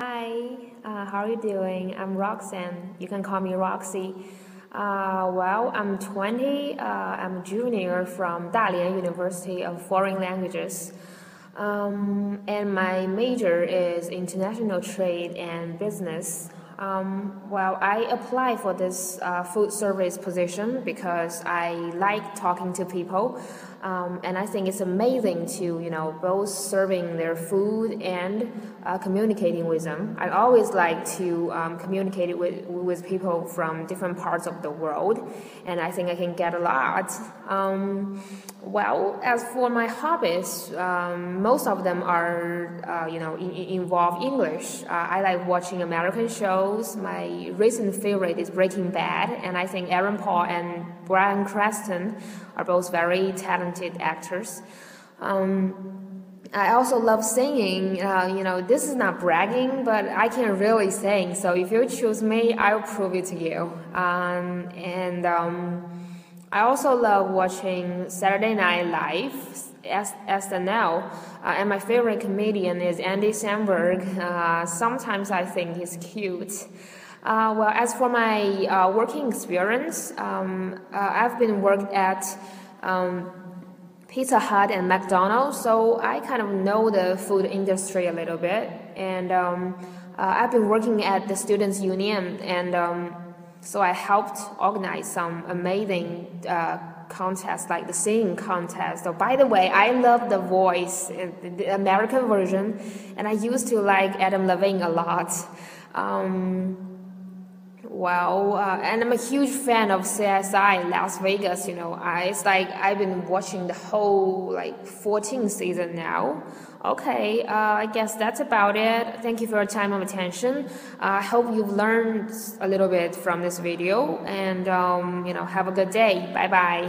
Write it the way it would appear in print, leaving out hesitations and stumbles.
Hi, how are you doing? I'm Roxanne. You can call me Roxy. I'm 20. I'm a junior from Dalian University of Foreign Languages. And my major is international trade and business. I applied for this food service position because I like talking to people, and I think it's amazing to both serving their food and communicating with them. I always like to communicate with people from different parts of the world, and I think I can get a lot. As for my hobbies, most of them are involve English. I like watching American shows. My recent favorite is Breaking Bad, and I think Aaron Paul and Bryan Cranston are both very talented actors. I also love singing. This is not bragging, but I can really sing. So if you choose me, I'll prove it to you. I also love watching Saturday Night Live, SNL, and my favorite comedian is Andy Samberg. Sometimes I think he's cute. As for my working experience, I've been worked at Pizza Hut and McDonald's, so I kind of know the food industry a little bit. And I've been working at the Students' Union, and so I helped organize some amazing contests, like the singing contest. So, by the way, I love The Voice, the American version, and I used to like Adam Levine a lot. And I'm a huge fan of CSI Las Vegas. It's like I've been watching the whole 14th season now. Okay, I guess that's about it. Thank you for your time and attention. I hope you've learned a little bit from this video, and have a good day. Bye bye.